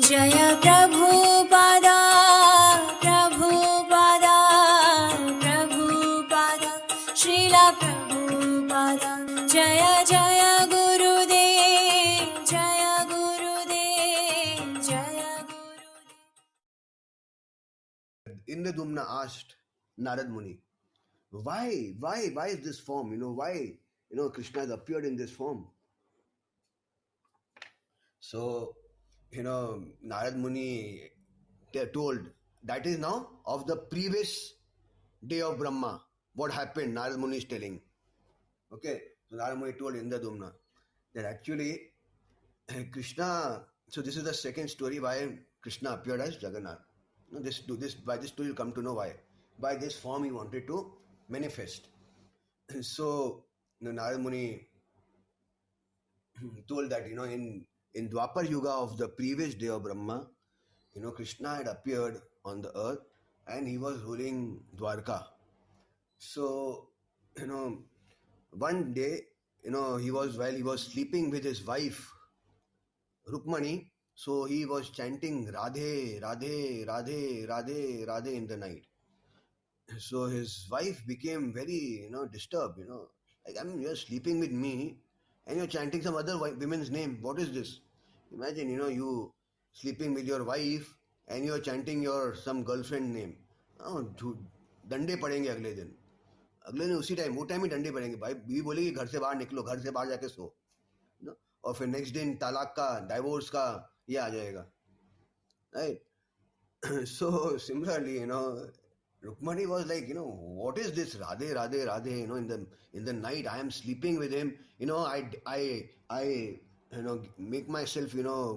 Jaya Prabhupada, Prabhupada, Prabhupada, Srila Prabhupada. Jaya Jaya Gurudev, Jaya Gurudev, Jaya Gurudev. Indradumna asked Narad Muni, why is this form? Why, Krishna has appeared in this form. So, Narad Muni told, that is now of the previous day of Brahma. What happened, Narad Muni is telling. Okay, so Narad Muni told Indradumna that actually Krishna, so this is the second story why Krishna appeared as Jagannath. By this story you'll come to know why. By this form he wanted to manifest. So Narad Muni told that, in Dwapar Yuga of the previous day of Brahma, Krishna had appeared on the earth and he was ruling Dvārakā. So, one day, while he was sleeping with his wife, Rukmani, so he was chanting Radhe, Radhe, Radhe, Radhe, Radhe in the night. So his wife became very, disturbed, like, you're sleeping with me and you're chanting some other women's name. What is this? Imagine, you sleeping with your wife and you're chanting your some girlfriend name. Oh, डंडे पड़ेंगे अगले दिन उसी time वो time ही डंडे पड़ेंगे भाई बीवी बोलेगी घर से बाहर निकलो घर से बाहर जाके सो और फिर नेक्स्ट दिन तलाक का डाइवोर्स का ये आ जाएगा right so similarly Rukmani was like, what is this Radhe, Radhe, Radhe? In the night I am sleeping with him. I make myself,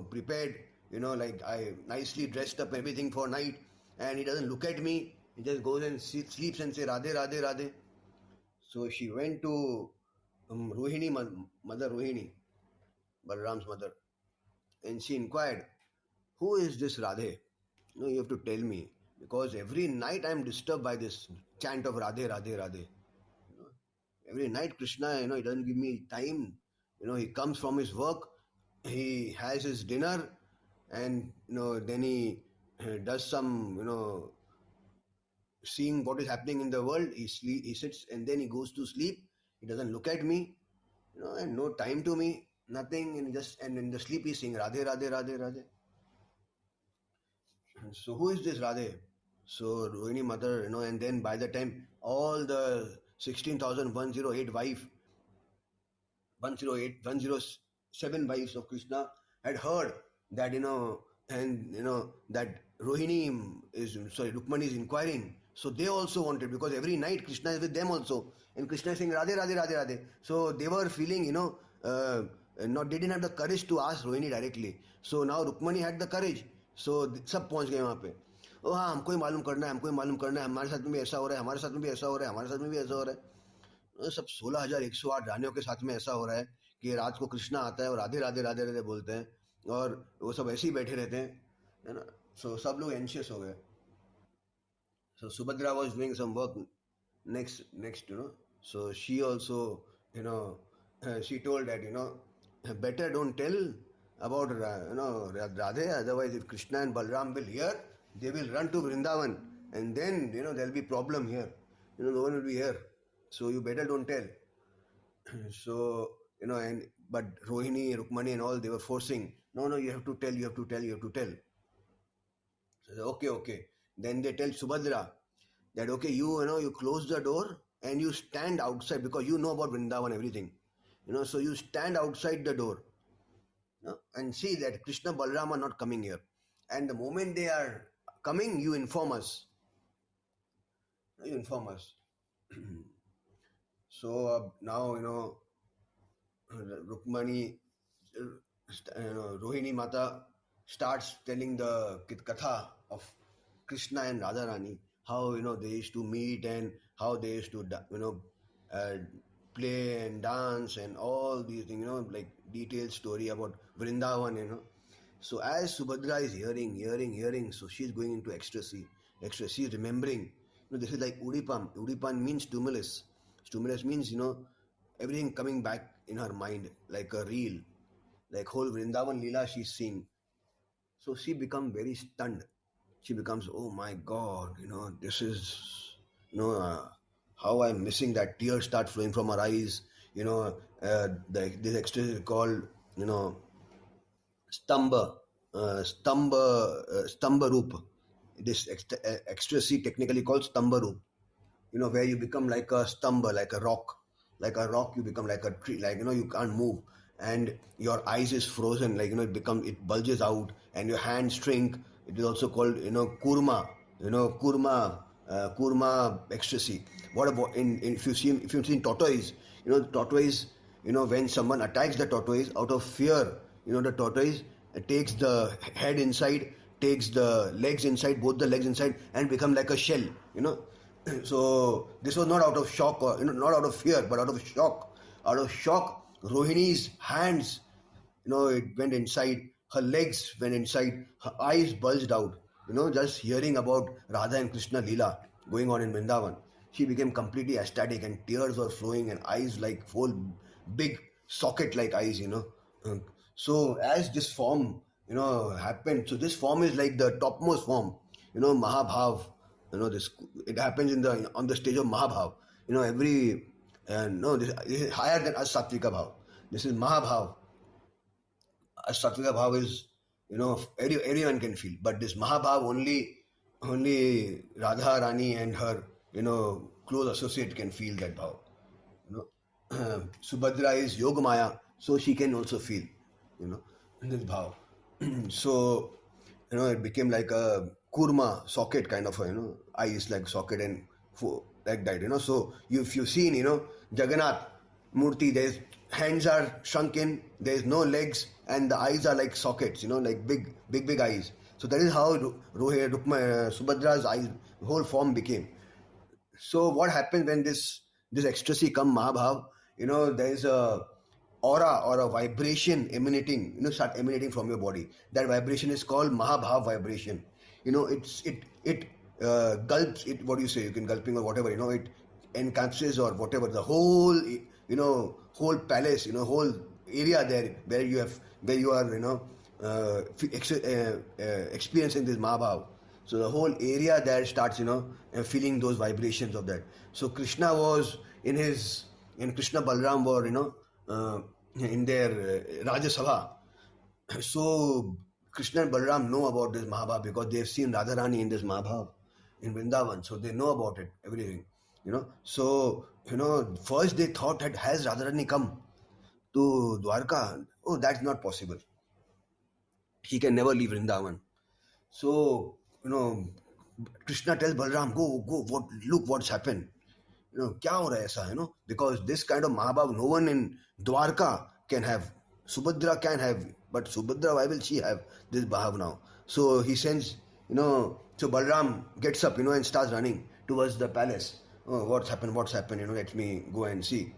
prepared. Like I nicely dressed up everything for night, and he doesn't look at me. He just goes and sleeps and say Radhe, Radhe, Radhe. So she went to Rohini, Mother Rohini, Balaraam's mother, and she inquired, who is this Radhe? You have to tell me. Because every night I am disturbed by this chant of Radhe, Radhe, Radhe. Every night Krishna, he doesn't give me time. He comes from his work, he has his dinner, and then he does some, seeing what is happening in the world. He sits and then he goes to sleep. He doesn't look at me, and no time to me, nothing, and in the sleep he's saying Radhe, Radhe, Radhe, Radhe. So who is this Radhe? So Rohini mother, and then by the time all the 16,108 wives, 107 wives of Krishna had heard that, that Rukmani is inquiring. So they also wanted, because every night Krishna is with them also. And Krishna is saying Radhe, Radhe, Radhe, Radhe. So they were feeling, they didn't have the courage to ask Rohini directly. So now Rukmani had the courage. So सब पहुंच गए वहाँ पे हाँ हमको ही मालूम करना है हमारे साथ में भी ऐसा हो रहा है हमारे साथ में भी ऐसा हो रहा है हमारे साथ में भी ऐसा हो रहा है सब 16,108 रानियों के साथ में ऐसा हो रहा है कि रात को कृष्णा आता है और राधे राधे राधे राधे बोलते हैं और वो सब ऐसे ही बैठे रहते हैं है ना सो सब लोग एंशियस हो गए so Subhadrā was doing some work next so she also she told that better don't tell about Radhe, otherwise if Krishna and Balaraam will hear, they will run to Vrindavan and then there'll be problem here. No one will be here. So you better don't tell. So but Rohini, Rukmani and all, they were forcing. No, you have to tell. So okay. Then they tell Subhadrā that okay, you close the door and you stand outside because you know about Vrindavan everything. So you stand outside the door. And see that Krishna Balaraama are not coming here. And the moment they are coming, you inform us. So now, Rukmani, Rohini Mata starts telling the Katha of Krishna and Radharani, how, they used to meet and how they used to, play and dance and all these things, like detailed story about Vrindavan, So as Subhadra is hearing, so she's going into ecstasy. She's remembering. This is like Udipan. Udipan means stimulus. Stimulus means, everything coming back in her mind like a reel. Like whole Vrindavan Leela she's seeing. So she becomes very stunned. She becomes, oh my God, this is, how I'm missing that. Tears start flowing from her eyes. This ecstasy is called, stamba, stamba roop. This ecstasy technically called stamba roop. Where you become like a stumble, like a rock. Like a rock, you become like a tree, like, you can't move. And your eyes is frozen, like, it bulges out, and your hands shrink. It is also called, kurma, kurma ecstasy. What about if you've seen tortoise, tortoise, when someone attacks the tortoise out of fear, the tortoise takes the head inside, takes the legs inside, both the legs inside, and become like a shell, So this was not out of shock, or not out of fear, but out of shock. Out of shock, Rohini's hands, it went inside. Her legs went inside. Her eyes bulged out. Just hearing about Radha and Krishna Leela going on in Vrindavan, she became completely ecstatic, and tears were flowing, and eyes like full big socket-like eyes. So as this form, happened. So this form is like the topmost form. Mahabhav. This it happens on the stage of Mahabhav. Every no, this is higher than Asattvika Bhav. This is Mahabhav. Asattvika Bhav is, everyone can feel, but this Mahabhav only Radha Rani and her close associate can feel that bhav. Subhadrā is Yogamaya, so she can also feel this bhav. So it became like a kurma socket kind of eyes like socket and like that. So if you've seen Jagannath Murti, there's hands are shrunken, there's no legs, and the eyes are like sockets, like big eyes. So that is how Subhadra's eyes whole form became. So what happens when this ecstasy come Mahabhav? There is a aura or a vibration emanating, start emanating from your body. That vibration is called Mahabhav vibration. It gulps it. What do you say? You can gulping or whatever. It encapsulates or whatever the whole whole palace. Whole area there where you are experiencing this Mahabhav. So the whole area there starts feeling those vibrations of that. So Krishna was in Krishna Balaraam were in their Rajya Sabha. So Krishna and Balaraam know about this Mahabhav because they've seen Radharani in this Mahabhav in Vrindavan. So they know about it, everything. So first they thought that has Radharani come to Dvārakā? Oh, that's not possible. He can never leave Vrindavan. So Krishna tells Balram, go, look what's happened. Kya ho raha hai aisa, because this kind of Mahabhav no one in Dvāraka can have. Subhadrā can have, but Subhadrā, why will she have this Bhav now? So he sends, so Balram gets up, and starts running towards the palace. Oh, what's happened, let me go and see.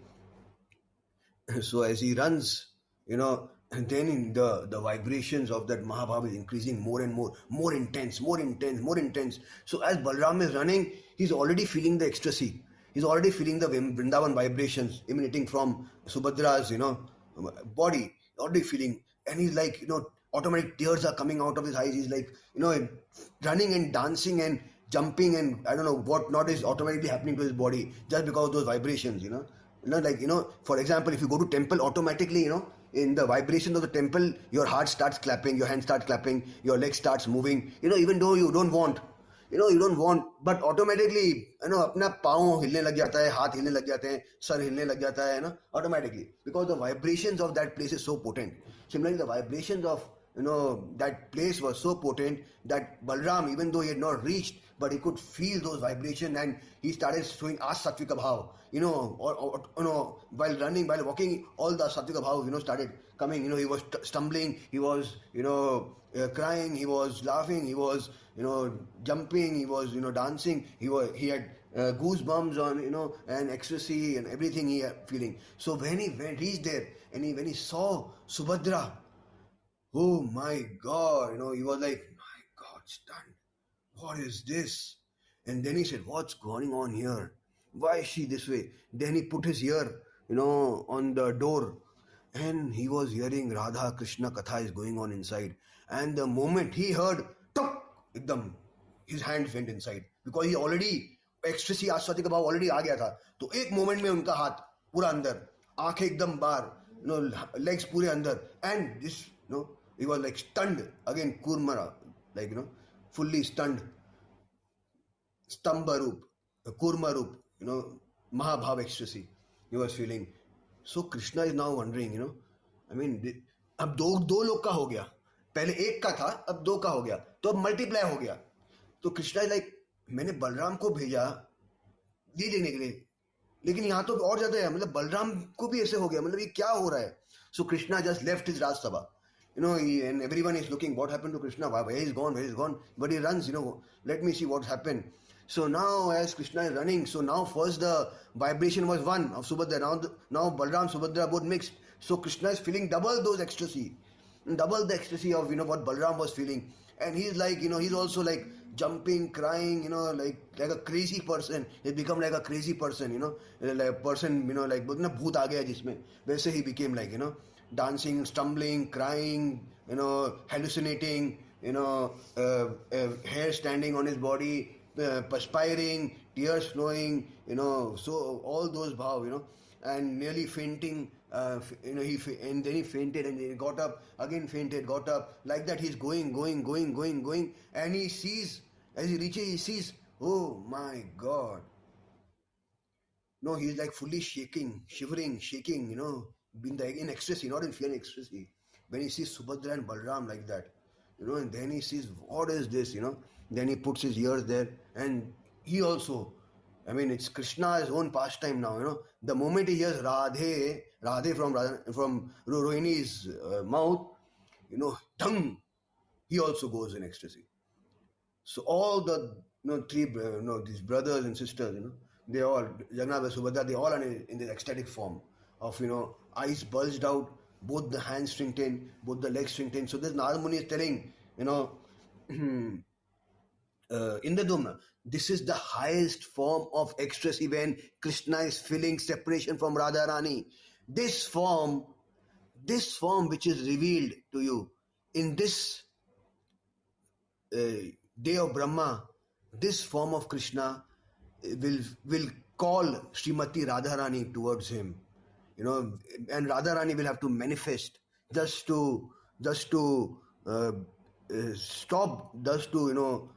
So as he runs, and then the vibrations of that Mahabhav is increasing more and more intense. So as Balram is running, he's already feeling the ecstasy. He's already feeling the Vrindavan vibrations emanating from Subhadra's, body. Already feeling, and he's like, automatic tears are coming out of his eyes. He's like, running and dancing and jumping and I don't know what not is automatically happening to his body just because of those vibrations. For example, if you go to temple, automatically, in the vibrations of the temple, your heart starts clapping, your hand starts clapping, your leg starts moving, even though you don't want, but automatically, अपना पाँव हिलने लग जाता है, हाथ हिलने लग जाते हैं, सर हिलने लग जाता है, automatically, because the vibrations of that place is so potent. Similarly, the vibrations of, that place was so potent that Balram, even though he had not reached, but he could feel those vibrations and he started showing us Sattvika Bhav, while running, while walking, all the Sattvika Bhav, started coming, he was stumbling, he was, crying, he was laughing, he was, jumping, he was, dancing, he had goosebumps on, and ecstasy and everything he had feeling. So when he reached there and when he saw Subhadra, oh my God, he was like, my God, stunned. What is this? And then he said, what's going on here? Why is she this way? Then he put his ear, on the door And he was hearing Radha Krishna Katha is going on inside. And the moment he heard, tuk, ekdam, his hands went inside. Because he already, ecstasy, आस्वादिक भाव already आ गया था. तो एक moment में उनका हाथ पूरा अंदर, आंखें एकदम बाहर, legs पूरे अंदर. And this, he was like stunned. Again, kurmara, like, fully stunned. Stamba roop, kurma roop, Mahabhav ecstasy he was feeling. So Krishna is now wondering, I mean, अब दो लोग का हो गया, पहले एक का था, अब दो का हो गया, तो अब मल्टीप्लाई हो गया. तो कृष्णा इज लाइक, मैंने बलराम को भेजा ये लेने के लिए, लेकिन यहाँ तो और ज्यादा है, मतलब बलराम को भी ऐसे हो गया, मतलब ये क्या हो रहा है. So Krishna just left his राजसभा, and everyone is looking what happened to Krishna, where he's gone, but he runs, let me see what's happened. So now as Krishna is running, so now first the vibration was one of Subhadra, now Balram, Subhadra both mixed. So Krishna is feeling double those ecstasy, double the ecstasy of, what Balram was feeling. And he's like, he's also like jumping, crying, like a crazy person. He become like a crazy person, like a person, like, bhoot aa gaya jisme. Waise he became like, dancing, stumbling, crying, hallucinating, hair standing on his body, perspiring, tears flowing, so all those bhav, and nearly fainting, and then he fainted and he got up, again fainted, got up, like that he's going, and he sees, as he reaches, he sees, oh my God. No, he's like fully shaking, shivering, shaking, in ecstasy, not in fear, in ecstasy. When he sees Subhadra and Balram like that, and then he sees, what is this, then he puts his ears there, and he also, I mean, it's Krishna's own pastime now, the moment he hears Radhe from Rohini's mouth, tongue, he also goes in ecstasy. So all the, three, these brothers and sisters, they all, Jagannath, Subhadra, they all are in this ecstatic form of, eyes bulged out, both the hands strengthened, both the legs strengthened. So this Narad Muni is telling, Indradumna, this is the highest form of ecstasy when Krishna is feeling separation from Radharani. This form which is revealed to you in this day of Brahma, this form of Krishna will call Srimati Radharani towards him, and Radharani will have to manifest just to stop, just to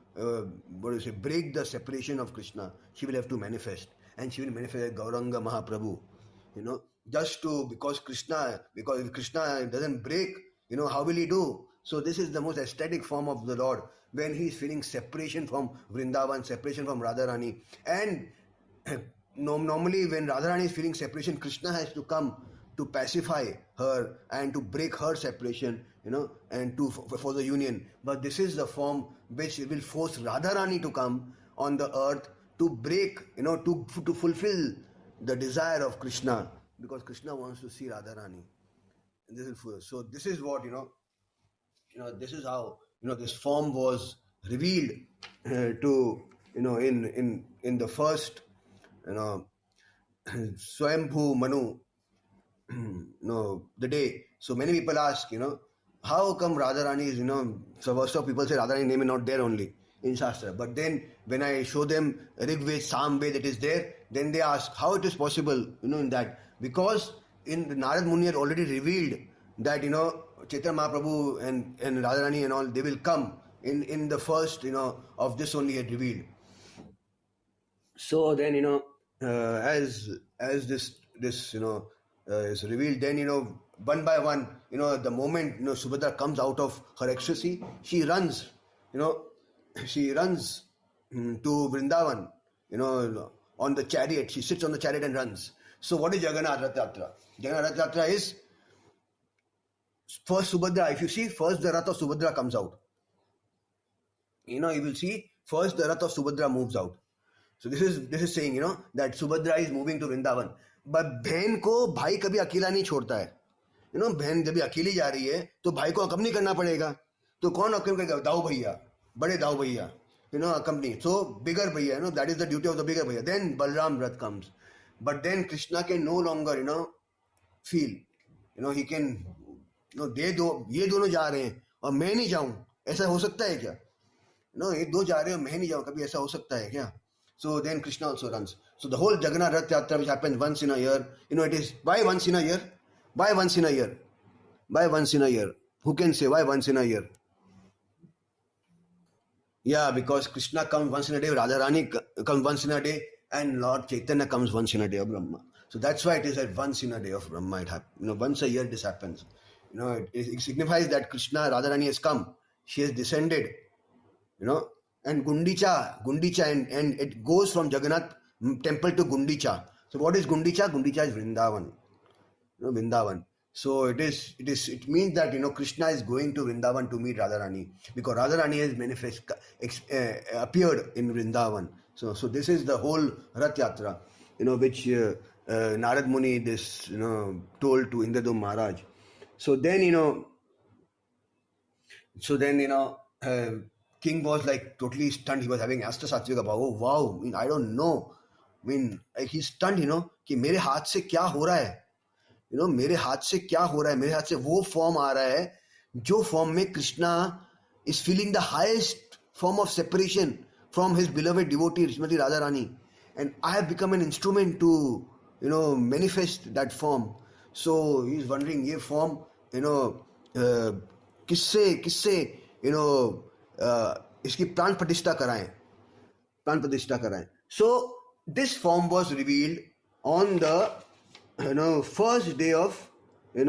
break the separation of Krishna. She will have to manifest, and she will manifest as Gauranga Mahaprabhu, because if Krishna doesn't break, how will he do? So this is the most ecstatic form of the Lord, when he is feeling separation from Vrindavan, separation from Radharani. And normally when Radharani is feeling separation, Krishna has to come to pacify her and to break her separation, and for the union. But this is the form which will force Radharani to come on the earth to break, to fulfill the desire of Krishna, because Krishna wants to see Radharani. So this is what, this is how, this form was revealed to, in the first, Swayambhu Manu, the day. So many people ask, how come Radharani is, so first of people say Radharani name is not there only in Shastra. But then when I show them Rigved, Samved, it is there, then they ask how it is possible, in that. Because in the Narad Muni had already revealed that, Chaitanya Mahaprabhu and Radharani and all, they will come in the first, of this only had revealed. So then, as this is revealed, then, one by one, the moment, Subhadra comes out of her ecstasy, she runs, to Vrindavan, on the chariot. She sits on the chariot and runs. So what is Jagannātha Yatra? Jagannātha Yatra is, first Subhadra, if you see, first the Ratha of Subhadra comes out. You will see, first the Ratha of Subhadra moves out. So this is saying, that Subhadra is moving to Vrindavan. But बहन को भाई कभी अकेला नहीं छोड़ता है. बहन जब अकेली जा रही है तो भाई को अकम्पनी करना पड़ेगा. तो कौन अकम्पनी करेगा? दाऊ भैया, बड़े दाऊ भैया, accompany. So bigger bhaiya, that is the duty of the bigger bhaiya. Then Balram Rath comes. But then Krishna can no longer, feel. he can, ये दोनों जा रहे हैं और मैं नहीं जाऊं, ऐसा हो सकता है क्या? ये दो जा रहे हैं और मैं नहीं जाऊं, कभी ऐसा हो सकता है क्या? So then Krishna also runs. So the whole Jagannath Ratha-yātrā, which happens once in a year, it is why once in a year? Why once in a year? Why once in a year? Who can say why once in a year? Yeah, because Krishna comes once in a day, Radharani comes once in a day, and Lord Caitanya comes once in a day of Brahma. So that's why it is at once in a day of Brahma. It happens. Once a year this happens. It signifies that Krishna, Radharani has come. She has descended. And Gundicha, and it goes from Jagannath temple to Gundicha. So what is Gundicha? Gundicha is Vrindavan. Vrindavan. So it means that Krishna is going to Vrindavan to meet Radharani, because Radharani has appeared in Vrindavan. So this is the whole Rath Yatra, which Narad Muni told to Indradu Maharaj. So then King was like totally stunned. He was having Ashtasatvika Bhava. Oh wow! I don't know. He's stunned. कि मेरे हाथ से क्या हो रहा है? मेरे हाथ से क्या हो रहा है? मेरे हाथ से वो फॉर्म आ रहा है जो फॉर्म में Krishna is feeling the highest form of separation from his beloved devotee Srimati Radharani, and I have become an instrument to manifest that form. So he is wondering ये form किससे इसकी प्राण प्रतिष्ठा कराएं. So this form was revealed on the first day of in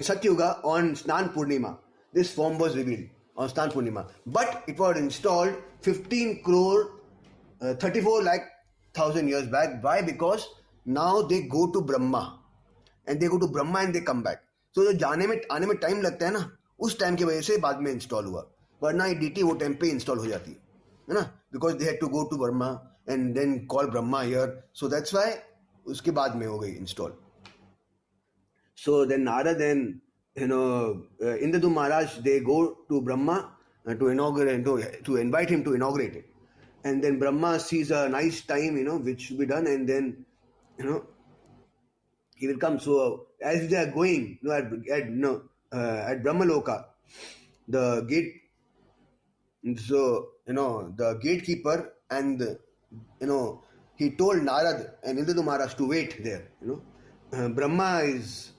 Satyuga on Snan Purnima. This form was revealed on Snan Purnima, but it was installed 15 crore 34 lakh thousand years back. Why? Because now they go to Brahma and they come back. So जो आने में time लगता है ना, उस time की वजह से बाद में इंस्टॉल हुआ, वरना ये डीटी वो टाइम पे इंस्टॉल हो जाती है ना, because they had to go to Brahma and then call Brahma here. So that's why उसके बाद में हो गई install. So then Narad and Indradu Maharaj, they go to Brahma to inaugurate, to invite him to inaugurate it, and then Brahma sees a nice time which should be done, and then he will come. So as they are going at Brahmaloka, the gate, so the gatekeeper and he told Narad and Indradu Maharaj to wait there. Brahma is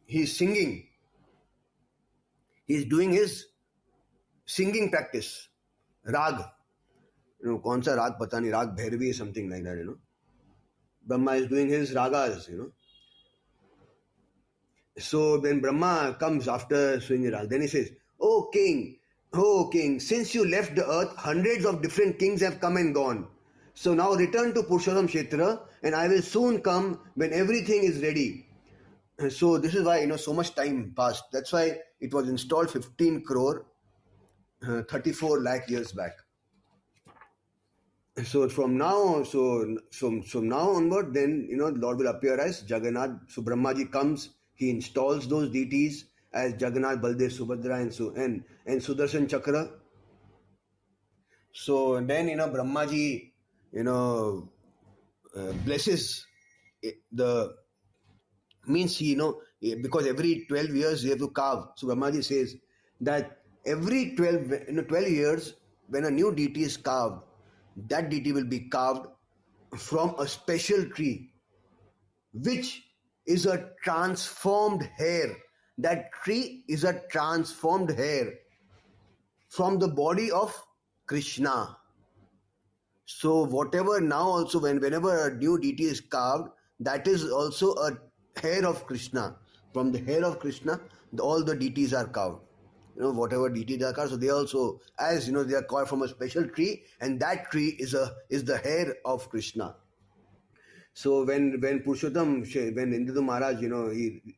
he's singing, he's doing his singing practice, rag, kaun sa rag pata nahi, rag bhairavi, something like that. Brahma is doing his ragas. So then Brahma comes after swinging rag. Then he says, oh king, since you left the earth, hundreds of different kings have come and gone. So now return to Kurukṣetra, and I will soon come when everything is ready. So this is why so much time passed. That's why it was installed 15 crore 34 lakh years back. So from now, now onward, then Lord will appear as Jagannath. So Brahmaji comes, he installs those deities as Jagannath, Baldev, Subhadrā, and Sudarshan Chakra. So then Brahmaji blesses the means he because every 12 years you have to carve. So Brahmaji says that every 12 years when a new deity is carved, that deity will be carved from a special tree, which is a transformed hair. That tree is a transformed hair from the body of Krishna. So whatever now also whenever a new deity is carved, that is also a hair of Krishna. From the hair of Krishna, all the deities are carved. Whatever deities are carved, so they also, as they are carved from a special tree, and that tree is the hair of Krishna. So when Purushottam, when Indradu Maharaj,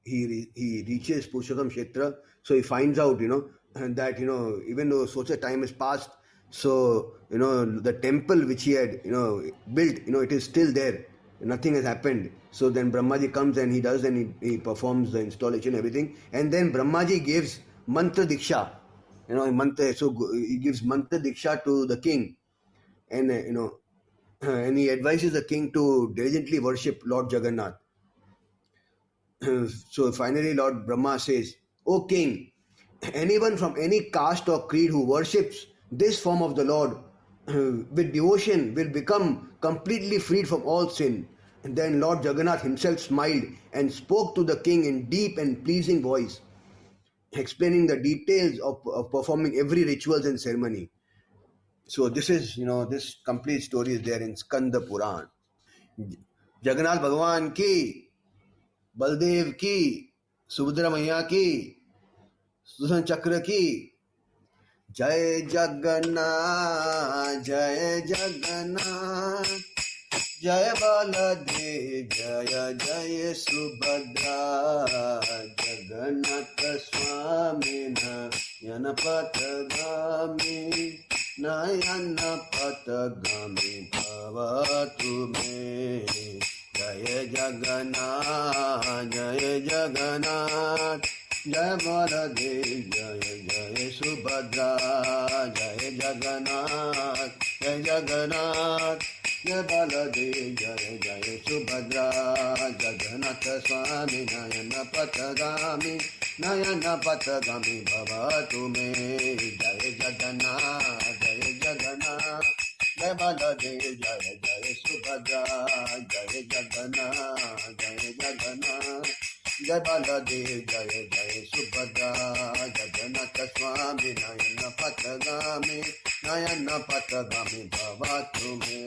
he reaches Purushottam Kshetra, so he finds out, that even though such a time has passed, so the temple which he had built, it is still there. Nothing has happened. So then Brahmaji comes and he performs the installation, everything, and then Brahmaji gives mantra diksha. So he gives mantra diksha to the king, and and he advises the king to diligently worship Lord Jagannath. So finally Lord Brahma says, O king, anyone from any caste or creed who worships this form of the Lord with devotion will become completely freed from all sin. And then Lord Jagannath himself smiled and spoke to the king in deep and pleasing voice, explaining the details of performing every rituals and ceremony. So this is, this complete story is there in Skanda Puran. Jagannath Bhagavan ki, Baldev ki, Subhadrā Maiya ki, Susan Chakra ki, Jai Jagannath, Jai Jagannath, Jai Baladev, Jaya Jaya Subhadrā, Jagannātha Swamina, Yanapatagami, Nayanapatagami Bhavatu me. Jaya Jagannath, Jaya Jagannath, Jai Baladev, Jaya Jaya Subhadrā, Jaya Jagannath, Jai Jagannath, Jai Baladev, Jaya Jaya Subhadrā, Jagannatha Swami Nayana Patagami, Nayana Patagami Bhavatu me. Jaya Jagannath, Jaya Jagannath, Jai Baladev, Jaya Jaya Subhadrā, Jaya Jagannath, Jaya Jagannath, Jai Baladev, Jaya Jaya Subhadrā, Jagannatha Swami Nayana Patagami, Nayana Patagami Bhavatu me.